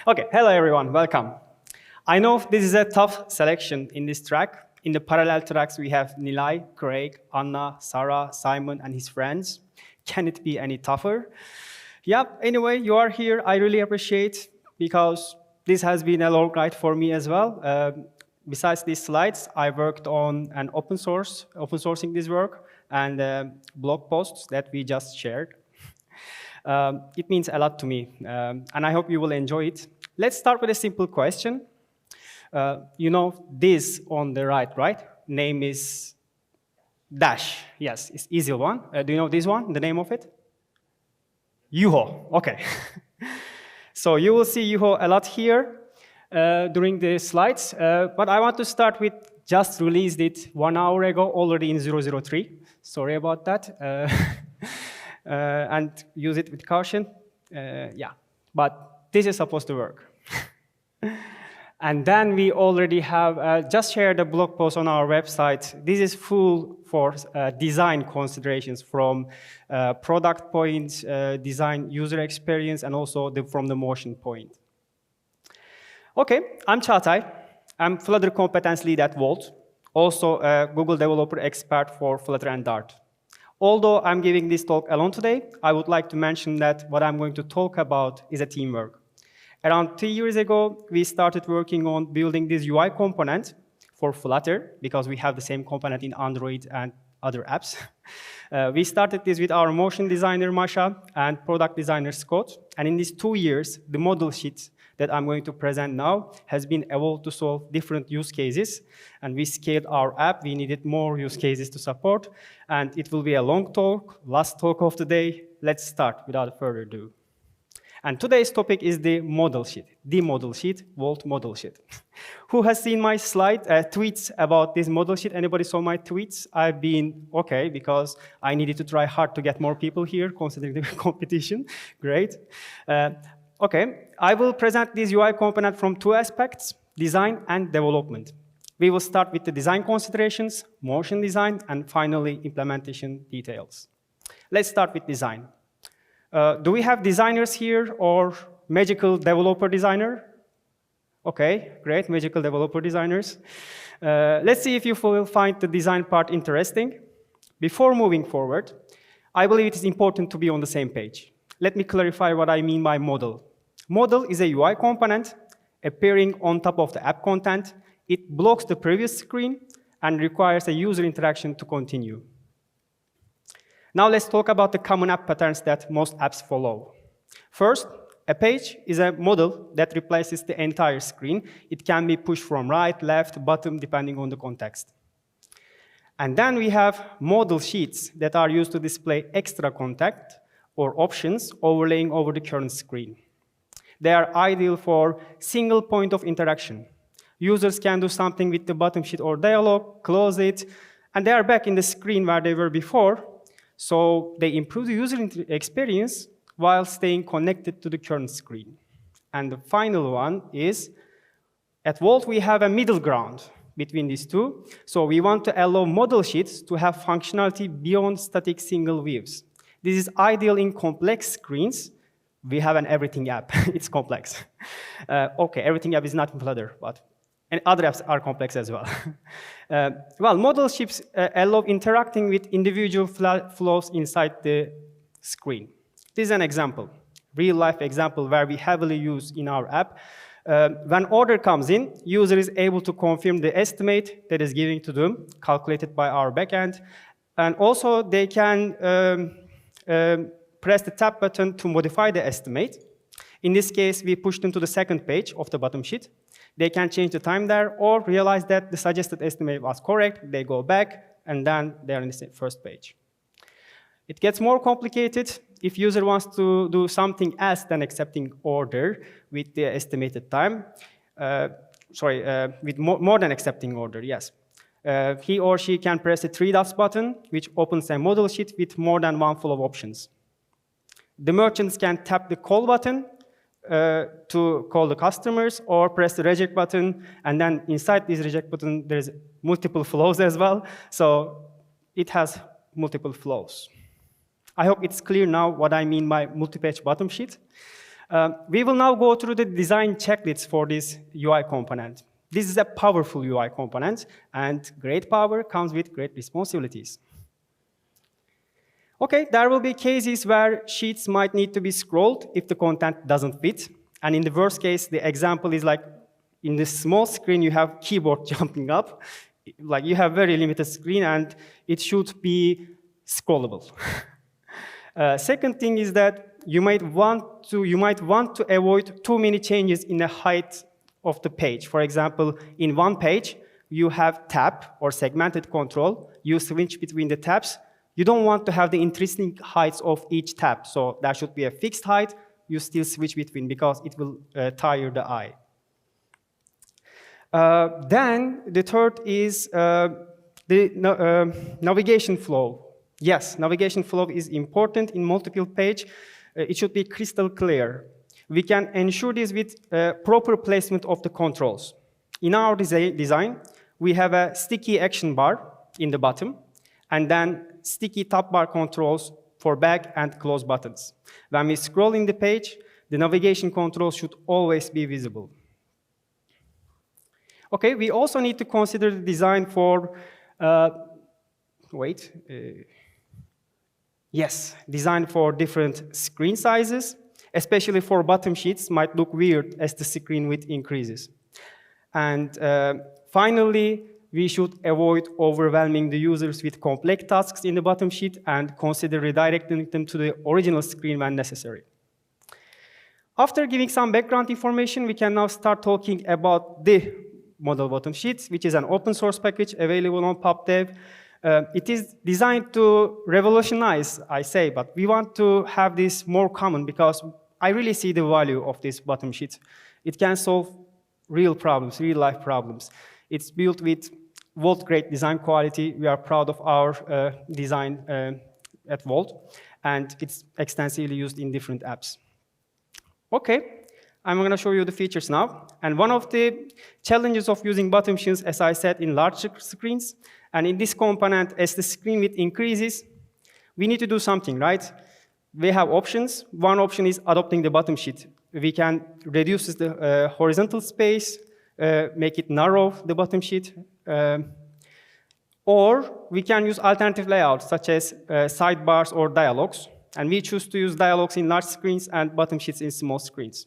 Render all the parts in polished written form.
Okay, hello everyone, welcome. I know this is a tough selection in this track. In the parallel tracks, we have Nilay, Craig, Anna, Sarah, Simon, and his friends. Can it be any tougher? Yep, anyway, you are here. I really appreciate because this has been a long ride for me as well. Besides these slides, I worked on an open sourcing this work and blog posts that we just shared. It means a lot to me, and I hope you will enjoy it. Let's start with a simple question. You know this on the right? Name is Dash. Yes, it's easy one. Do you know this one, the name of it? Yuho, okay. So you will see Yuho a lot here during the slides, but I want to start with just released it 1 hour ago, already in 003. Sorry about that. And use it with caution. Yeah, but this is supposed to work. And then we already have just shared a blog post on our website. This is full for design considerations from product point, design user experience, and also from the motion point. Okay, I'm Cagatay. I'm Flutter competence lead at Volt, also a Google developer expert for Flutter and Dart. Although I'm giving this talk alone today, I would like to mention that what I'm going to talk about is a teamwork. Around 3 years ago, we started working on building this UI component for Flutter, because we have the same component in Android and other apps. We started this with our motion designer, Masha, and product designer, Scott. And in these 2 years, the model sheet that I'm going to present now has been evolved to solve different use cases. And we scaled our app. We needed more use cases to support. And it will be a long talk, last talk of the day. Let's start without further ado. And today's topic is the model sheet, Volt model sheet. Who has seen my tweets about this model sheet? Anybody saw my tweets? I've been okay, because I needed to try hard to get more people here, considering the competition. Great. Okay, I will present this UI component from 2 aspects, design and development. We will start with the design considerations, motion design, and finally, implementation details. Let's start with design. Do we have designers here or magical developer designer? Okay, great, magical developer designers. Let's see if you will find the design part interesting. Before moving forward, I believe it is important to be on the same page. Let me clarify what I mean by model. Model is a UI component appearing on top of the app content. It blocks the previous screen and requires a user interaction to continue. Now let's talk about the common app patterns that most apps follow. First, a page is a model that replaces the entire screen. It can be pushed from right, left, bottom, depending on the context. And then we have model sheets that are used to display extra content or options overlaying over the current screen. They are ideal for single point of interaction. Users can do something with the bottom sheet or dialog, close it, and they are back in the screen where they were before. So they improve the user experience while staying connected to the current screen. And the final one is, at Volt, we have a middle ground between these two. So we want to allow model sheets to have functionality beyond static single views. This is ideal in complex screens. We have an everything app. It's complex. Okay, everything app is not in Flutter, but and other apps are complex as well. Well, model sheets allow interacting with individual flows inside the screen. This is an example, real-life example where we heavily use in our app. When order comes in, user is able to confirm the estimate that is given to them, calculated by our backend. And also, they can press the tab button to modify the estimate. In this case, we push them to the second page of the bottom sheet. They can change the time there or realize that the suggested estimate was correct. They go back, and then they're on the first page. It gets more complicated if user wants to do something else than accepting order with the estimated time. With more than accepting order, yes. He or she can press the 3 dots button, which opens a model sheet with more than one flow of options. The merchants can tap the call button to call the customers, or press the reject button, and then inside this reject button, there's multiple flows as well. So it has multiple flows. I hope it's clear now what I mean by multi-page bottom sheet. We will now go through the design checklist for this UI component. This is a powerful UI component, and great power comes with great responsibilities. Okay, there will be cases where sheets might need to be scrolled if the content doesn't fit. And in the worst case, the example is like in the small screen, you have keyboard jumping up. Like you have very limited screen, and it should be scrollable. Second thing is that you might want to avoid too many changes in the height of the page. For example, in one page, you have tab or segmented control. You switch between the tabs. You don't want to have the intrinsic heights of each tab. So there should be a fixed height. You still switch between because it will tire the eye. Then the third is navigation flow. Yes, navigation flow is important in multiple page. It should be crystal clear. We can ensure this with proper placement of the controls. In our design, we have a sticky action bar in the bottom, and then sticky top bar controls for back and close buttons. When we scroll in the page, the navigation controls should always be visible. Okay, we also need to consider the design for, design for different screen sizes, especially for bottom sheets might look weird as the screen width increases. And finally, we should avoid overwhelming the users with complex tasks in the bottom sheet and consider redirecting them to the original screen when necessary. After giving some background information, we can now start talking about the model bottom sheet, which is an open source package available on PubDev. It is designed to revolutionize, I say, but we want to have this more common because I really see the value of this bottom sheet. It can solve real problems, real life problems. It's built with Vault-grade design quality. We are proud of our design at Vault, and it's extensively used in different apps. Okay, I'm going to show you the features now. And one of the challenges of using bottom sheets, as I said, in larger screens, and in this component, as the screen width increases, we need to do something, right? We have options. One option is adopting the bottom sheet. We can reduce the horizontal space, make it narrow, the bottom sheet, or we can use alternative layouts, such as sidebars or dialogues. And we choose to use dialogues in large screens and bottom sheets in small screens.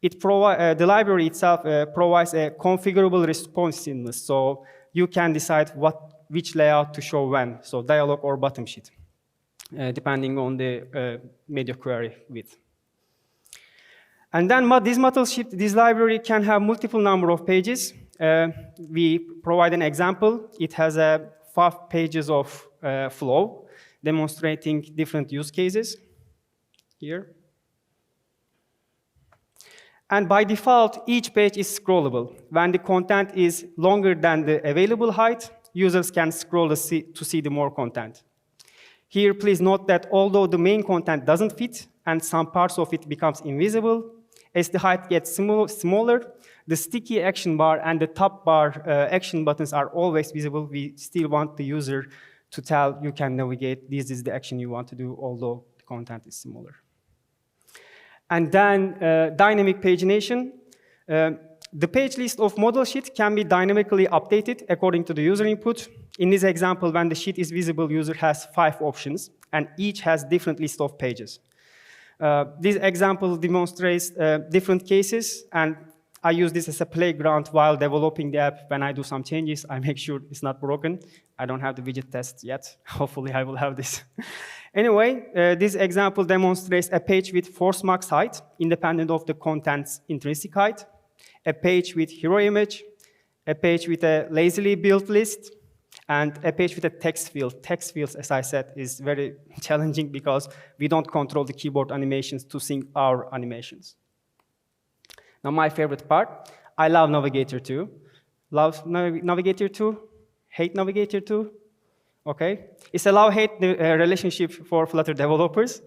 The library itself provides a configurable responsiveness, so you can decide which layout to show when, so dialogue or bottom sheet, depending on the media query width. And then this library can have multiple number of pages. We provide an example. It has 5 pages of flow, demonstrating different use cases here. And by default, each page is scrollable. When the content is longer than the available height, users can scroll to see the more content. Here, please note that although the main content doesn't fit and some parts of it becomes invisible, as the height gets smaller, the sticky action bar and the top bar action buttons are always visible. We still want the user to tell you can navigate, this is the action you want to do, although the content is smaller. And then dynamic pagination. The page list of model sheet can be dynamically updated according to the user input. In this example, when the sheet is visible, user has 5 options, and each has different list of pages. This example demonstrates different cases, and I use this as a playground while developing the app. When I do some changes, I make sure it's not broken. I don't have the widget test yet. Hopefully, I will have this. Anyway, this example demonstrates a page with force max height, independent of the content's intrinsic height, a page with hero image, a page with a lazily built list, and a page with a text field. Text fields, as I said, is very challenging because we don't control the keyboard animations to sync our animations. Now, my favorite part, I love Navigator 2. Love Navigator 2? Hate Navigator 2? Okay. It's a love-hate relationship for Flutter developers.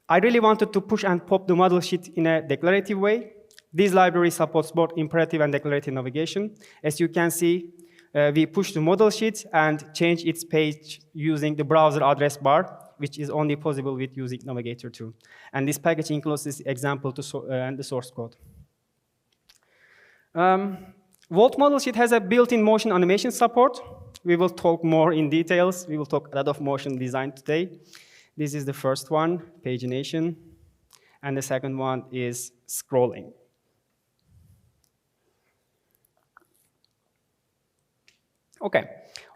I really wanted to push and pop the model sheet in a declarative way. This library supports both imperative and declarative navigation. As you can see, we push the model sheet and change its page using the browser address bar. which is only possible with using Navigator 2. And this package includes this example and the source code. Volt Model Sheet has a built-in motion animation support. We will talk more in details. We will talk a lot of motion design today. This is the first one, pagination. And the second one is scrolling. Okay.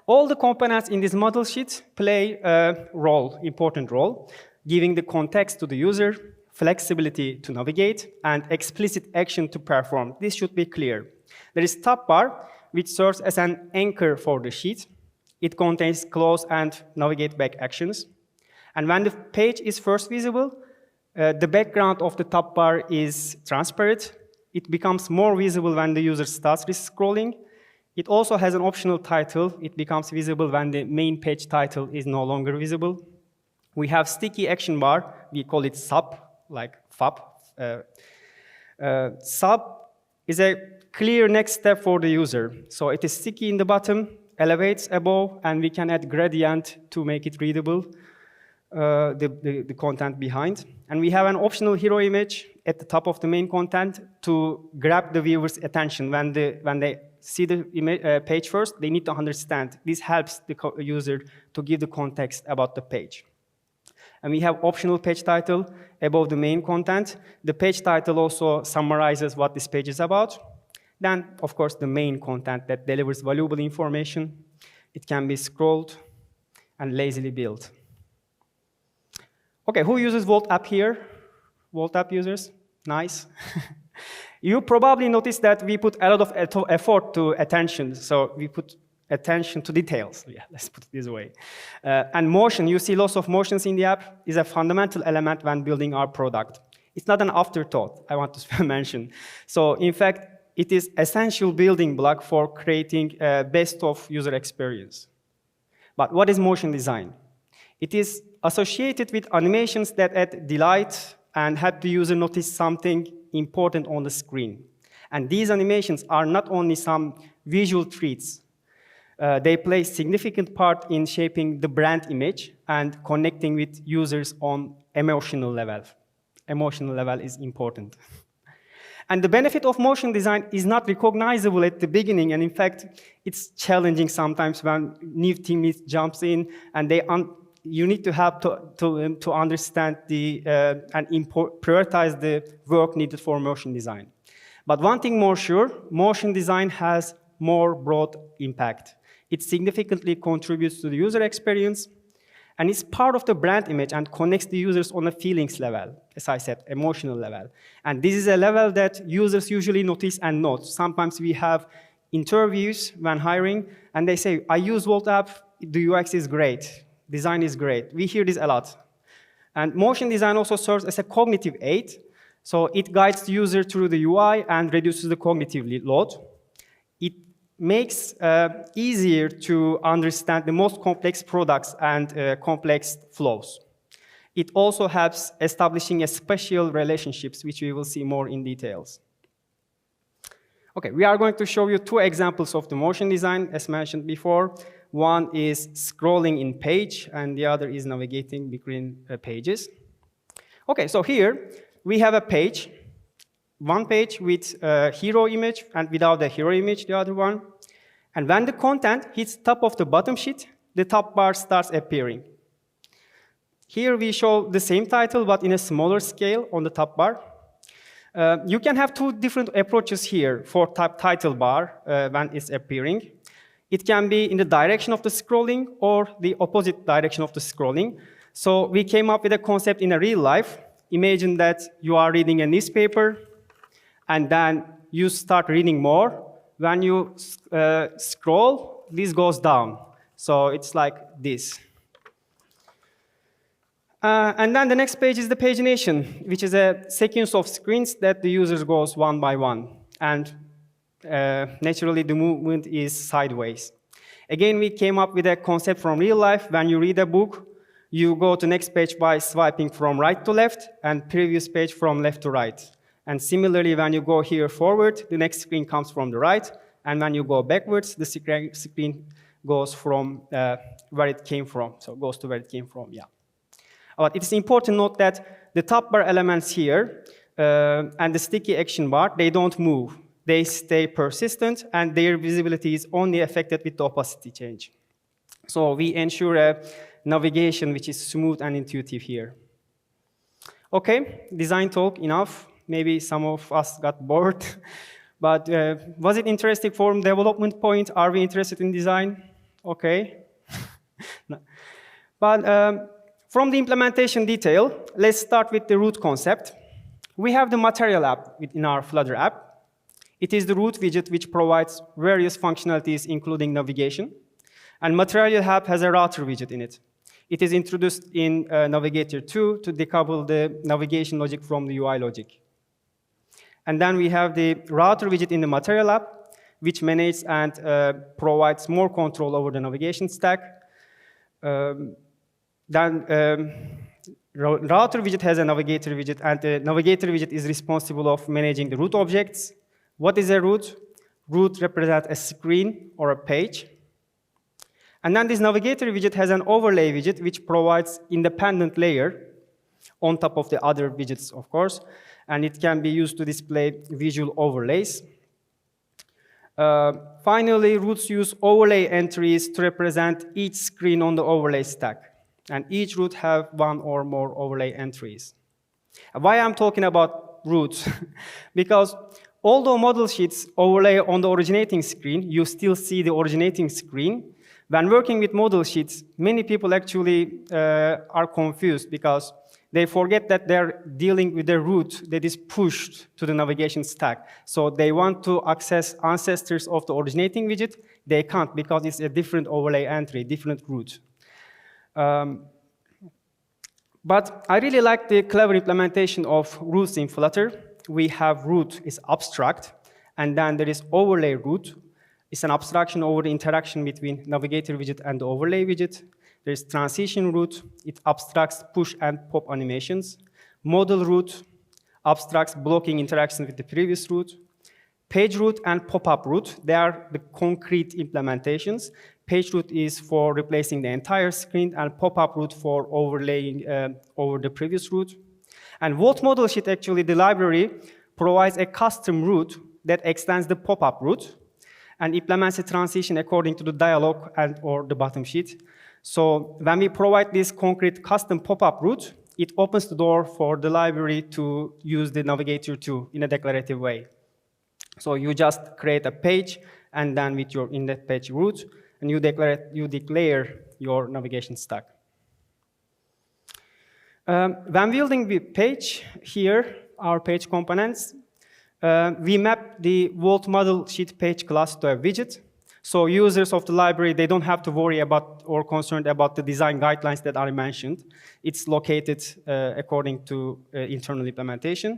All the components in this model sheet play a role, important role, giving the context to the user, flexibility to navigate, and explicit action to perform. This should be clear. There is top bar, which serves as an anchor for the sheet. It contains close and navigate back actions. And when the page is first visible, the background of the top bar is transparent. It becomes more visible when the user starts scrolling. It also has an optional title. It becomes visible when the main page title is no longer visible. We have sticky action bar. We call it sub, like FAB. Sub is a clear next step for the user. So it is sticky in the bottom, elevates above, and we can add gradient to make it readable, the content behind. And we have an optional hero image at the top of the main content to grab the viewer's attention. When they see the page first, they need to understand. This helps the user to give the context about the page. And we have optional page title above the main content. The page title also summarizes what this page is about. Then, of course, the main content that delivers valuable information. It can be scrolled and lazily built. Okay, who uses Volt app here? Volt app users? Nice. You probably noticed that we put a lot of effort to attention. So we put attention to details. Yeah, let's put it this way. And motion, you see lots of motions in the app, is a fundamental element when building our product. It's not an afterthought, I want to mention. So in fact, it is essential building block for creating a best of user experience. But what is motion design? It is associated with animations that add delight and help the user notice something important on the screen. And these animations are not only some visual treats. They play a significant part in shaping the brand image and connecting with users on emotional level. Emotional level is important. And the benefit of motion design is not recognizable at the beginning, and in fact, it's challenging sometimes when new team jumps in, and you need to help to understand and prioritize the work needed for motion design. But one thing more sure, motion design has more broad impact. It significantly contributes to the user experience, and it's part of the brand image and connects the users on a feelings level, as I said, emotional level. And this is a level that users usually notice and note. Sometimes we have interviews when hiring, and they say, I use Volt app, the UX is great, design is great. We hear this a lot. And motion design also serves as a cognitive aid. So it guides the user through the UI and reduces the cognitive load. It makes easier to understand the most complex products and complex flows. It also helps establishing a special relationships, which we will see more in details. Okay, we are going to show you two examples of the motion design, as mentioned before. One is scrolling in page, and the other is navigating between pages. Okay, so here we have a page, one page with a hero image, and without the hero image, the other one. And when the content hits top of the bottom sheet, the top bar starts appearing. Here we show the same title, but in a smaller scale on the top bar. You can have two different approaches here for title bar when it's appearing. It can be in the direction of the scrolling or the opposite direction of the scrolling. So we came up with a concept in a real life. Imagine that you are reading a newspaper, and then you start reading more. When you scroll, this goes down. So it's like this. And then the next page is the pagination, which is a sequence of screens that the user goes one by one. And naturally, the movement is sideways. Again, we came up with a concept from real life. When you read a book, you go to the next page by swiping from right to left, and previous page from left to right. And similarly, when you go here forward, the next screen comes from the right, and when you go backwards, the screen goes from where it came from. So it goes to where it came from, yeah. But it is important to note that the top bar elements here and the sticky action bar, they don't move. They stay persistent, and their visibility is only affected with the opacity change. So we ensure a navigation which is smooth and intuitive here. Okay, design talk, enough. Maybe some of us got bored. But was it interesting from development point? Are we interested in design? Okay. No. But from the implementation detail, let's start with the root concept. We have the material app in our Flutter app. It is the root widget which provides various functionalities, including navigation. And material app has a router widget in it. It is introduced in Navigator 2 to decouple the navigation logic from the UI logic. And then we have the router widget in the material app, which manages and provides more control over the navigation stack. Router widget has a navigator widget, and the navigator widget is responsible of managing the root objects. What is a root? Root represents a screen or a page. And then this navigator widget has an overlay widget, which provides independent layer on top of the other widgets, of course, and it can be used to display visual overlays. Finally, roots use overlay entries to represent each screen on the overlay stack. And each root have one or more overlay entries. Why I'm talking about roots? Because although model sheets overlay on the originating screen, you still see the originating screen. When working with model sheets, many people actually are confused because they forget that they're dealing with a root that is pushed to the navigation stack. So they want to access ancestors of the originating widget. They can't because it's a different overlay entry, different root. But I really like the clever implementation of roots in Flutter. We have root is abstract, and then there is overlay root. It's an abstraction over the interaction between navigator widget and the overlay widget. There's transition root. It abstracts push and pop animations. Modal root abstracts blocking interaction with the previous root. Page root and pop-up root, they are the concrete implementations. Page root is for replacing the entire screen, and pop-up root for overlaying over the previous root. And Vault Model Sheet, actually, the library provides a custom root that extends the pop-up root and implements a transition according to the dialog and or the bottom sheet. So when we provide this concrete custom pop-up root, it opens the door for the library to use the Navigator 2 in a declarative way. So you just create a page, and then with your index page root, and you declare your navigation stack. When building the page, here, our page components, we map the Vault Model Sheet page class to a widget. So users of the library, they don't have to worry about or concerned about the design guidelines that are mentioned. It's located according to internal implementation.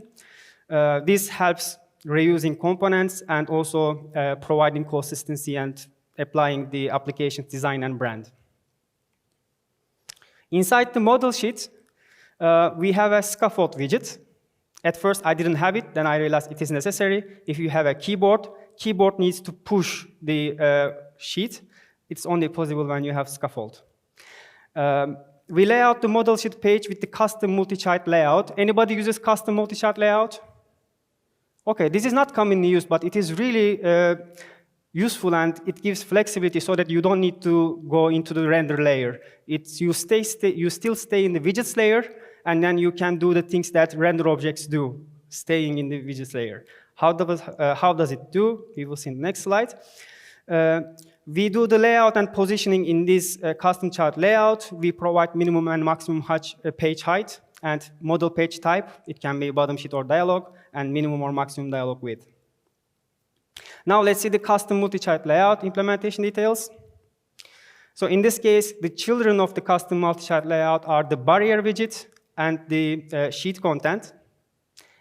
This helps reusing components and also providing consistency and applying the application's design and brand. Inside the model sheet, we have a scaffold widget. At first, I didn't have it. Then I realized it is necessary. If you have a keyboard needs to push the sheet. It's only possible when you have scaffold. We lay out the model sheet page with the custom multi-chart layout. Anybody uses custom multi-chart layout? Okay, this is not commonly used, but it is really useful, and it gives flexibility so that you don't need to go into the render layer. You still stay in the widgets layer, and then you can do the things that render objects do, staying in the widgets layer. How does it do? We will see in the next slide. We do the layout and positioning in this custom chart layout. We provide minimum and maximum page height and model page type. It can be bottom sheet or dialog, and minimum or maximum dialog width. Now let's see the custom multi-chart layout implementation details. So in this case, the children of the custom multi-chart layout are the barrier widget and the sheet content.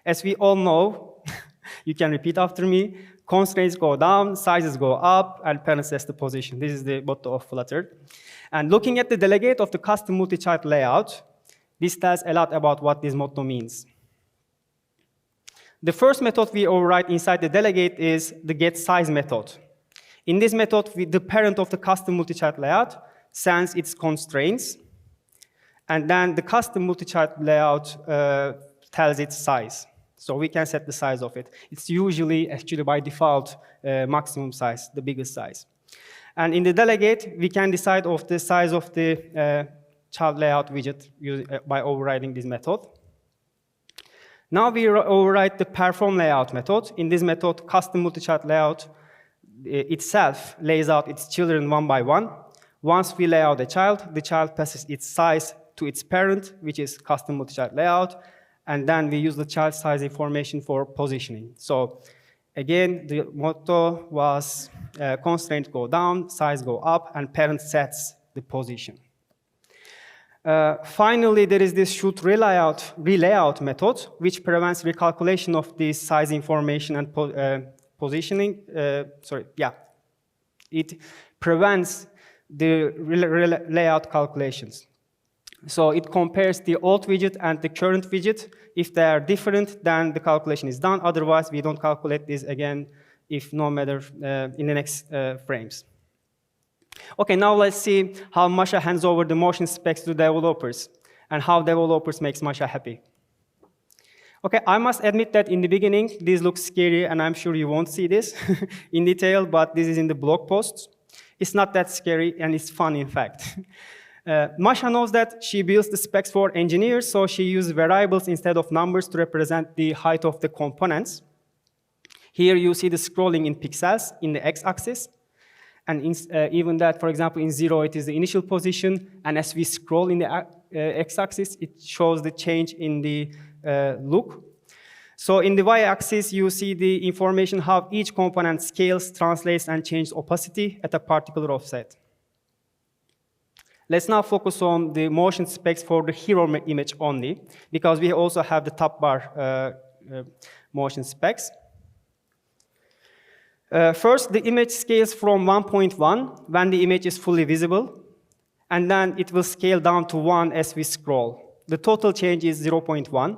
As we all know, you can repeat after me, constraints go down, sizes go up, and panel sets the position. This is the motto of Flutter. And looking at the delegate of the custom multi-chart layout, this tells a lot about what this motto means. The first method we override inside the delegate is the getSize method. In this method, the parent of the custom multi-chart layout sends its constraints, And then the custom multi-chart layout tells its size. So we can set the size of it. It's usually, actually by default, maximum size, the biggest size. And in the delegate, we can decide of the size of the child layout widget by overriding this method. Now we override the perform layout method. In this method, custom multi-chart layout itself lays out its children one by one. Once we lay out the child passes its size to its parent, which is custom multi-chart layout, and then we use the child size information for positioning. So again, the motto was constraint go down, size go up, and parent sets the position. Finally, there is this should relayout method, which prevents recalculation of the size information and positioning. It prevents the layout calculations. So it compares the old widget and the current widget. If they are different, then the calculation is done. Otherwise, we don't calculate this again, if no matter in the next frames. Okay, now let's see how Masha hands over the motion specs to developers and how developers makes Masha happy. Okay, I must admit that in the beginning, this looks scary, and I'm sure you won't see this in detail, but this is in the blog posts. It's not that scary, and it's fun, in fact. Masha knows that she builds the specs for engineers, so she uses variables instead of numbers to represent the height of the components. Here you see the scrolling in pixels in the x-axis. And even that, for example, in 0, it is the initial position. And as we scroll in the x-axis, it shows the change in the look. So in the y-axis, you see the information how each component scales, translates, and changes opacity at a particular offset. Let's now focus on the motion specs for the hero image only, because we also have the top bar motion specs. First, the image scales from 1.1 when the image is fully visible, and then it will scale down to 1 as we scroll. The total change is 0.1.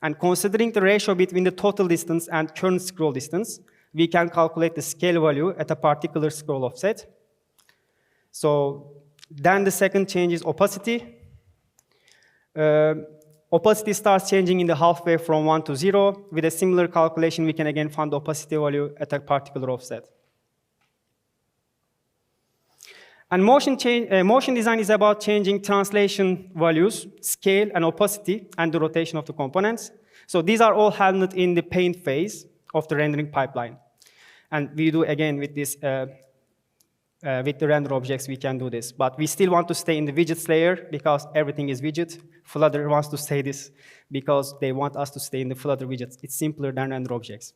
And considering the ratio between the total distance and current scroll distance, we can calculate the scale value at a particular scroll offset. So then the second change is opacity. Opacity starts changing in the halfway from 1 to 0. With a similar calculation, we can again find the opacity value at a particular offset. And motion design is about changing translation values, scale, and opacity, and the rotation of the components. So these are all handled in the paint phase of the rendering pipeline. And we do, again, with this with the render objects, we can do this. But we still want to stay in the widgets layer because everything is widget. Flutter wants to say this because they want us to stay in the Flutter widgets. It's simpler than render objects.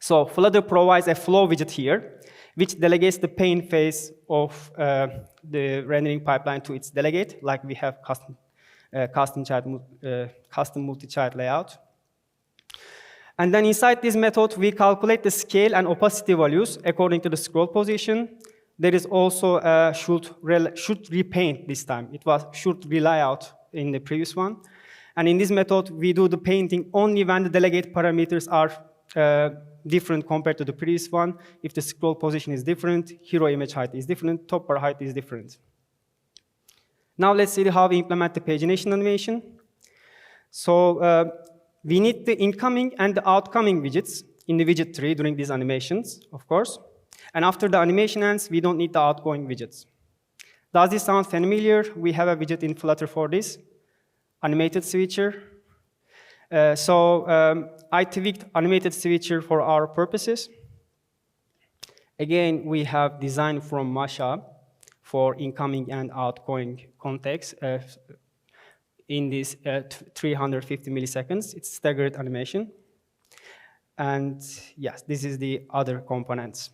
So Flutter provides a flow widget here, which delegates the paint phase of the rendering pipeline to its delegate, like we have custom multi-child layout. And then inside this method, we calculate the scale and opacity values according to the scroll position. There is also a should repaint this time. It was should relayout in the previous one. And in this method, we do the painting only when the delegate parameters are different compared to the previous one. If the scroll position is different, hero image height is different, top bar height is different. Now let's see how we implement the pagination animation. So we need the incoming and the outgoing widgets in the widget tree during these animations, of course. And after the animation ends, we don't need the outgoing widgets. Does this sound familiar? We have a widget in Flutter for this, animated switcher. I tweaked animated switcher for our purposes. Again, we have design from Masha for incoming and outgoing context in this 350 milliseconds. It's staggered animation. And yes, this is the other components.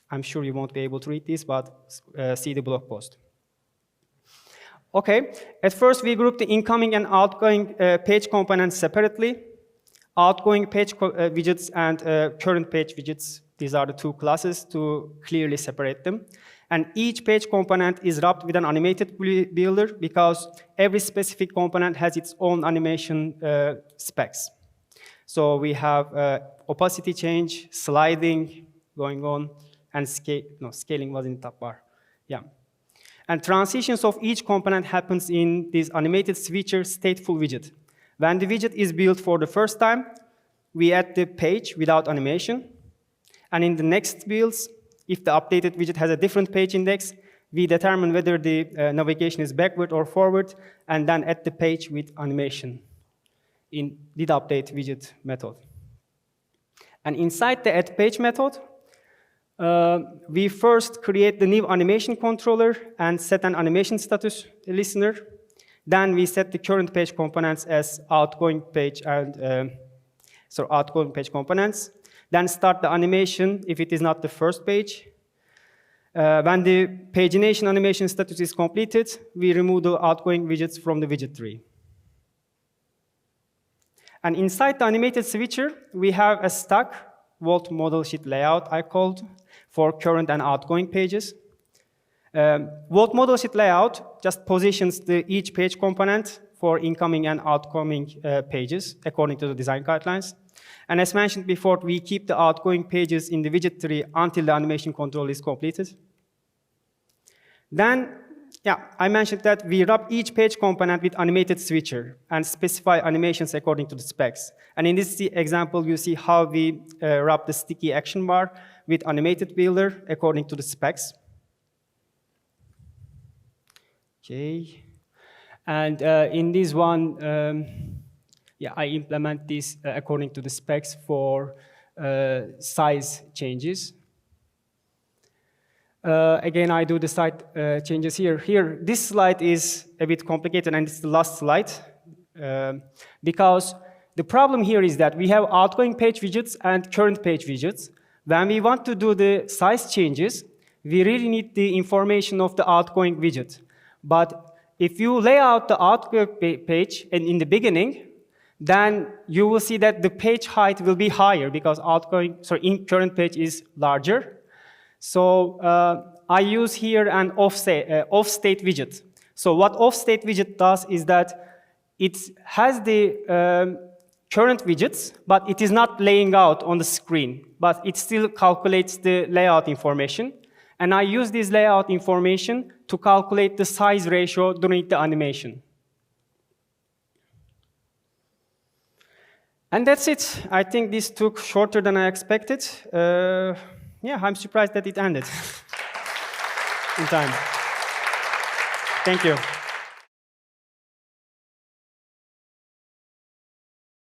I'm sure you won't be able to read this, but see the blog post. Okay, at first we group the incoming and outgoing page components separately. Outgoing page widgets and current page widgets, these are the two classes to clearly separate them. And each page component is wrapped with an animated builder because every specific component has its own animation specs. So we have opacity change, sliding going on, and scaling was in the top bar. Yeah. And transitions of each component happens in this animated switcher stateful widget. When the widget is built for the first time, we add the page without animation. And in the next builds, if the updated widget has a different page index, we determine whether the navigation is backward or forward, and then add the page with animation in didUpdate widget method. And inside the addPage method, we first create the new animation controller and set an animation status listener. Then we set the current page components as outgoing page and outgoing page components. Then start the animation if it is not the first page. When the pagination animation status is completed, we remove the outgoing widgets from the widget tree. And inside the animated switcher, we have a stack, Volt model sheet layout, I called, for current and outgoing pages. Volt model sheet layout just positions each page component for incoming and outgoing pages according to the design guidelines. And as mentioned before, we keep the outgoing pages in the widget tree until the animation control is completed. Then, I mentioned that we wrap each page component with animated switcher and specify animations according to the specs. And in this example, you see how we wrap the sticky action bar with animated builder according to the specs. Okay. And in this one, I implement this according to the specs for size changes. Again, I do the site changes here. Here, this slide is a bit complicated, and it's the last slide. Because the problem here is that we have outgoing page widgets and current page widgets. When we want to do the size changes, we really need the information of the outgoing widget. But if you lay out the outgoing page in the beginning, then you will see that the page height will be higher because current page is larger. So I use here an off-state widget. So what off-state widget does is that it has the current widgets, but it is not laying out on the screen. But it still calculates the layout information. And I use this layout information to calculate the size ratio during the animation. And that's it. I think this took shorter than I expected. I'm surprised that it ended in time. Thank you.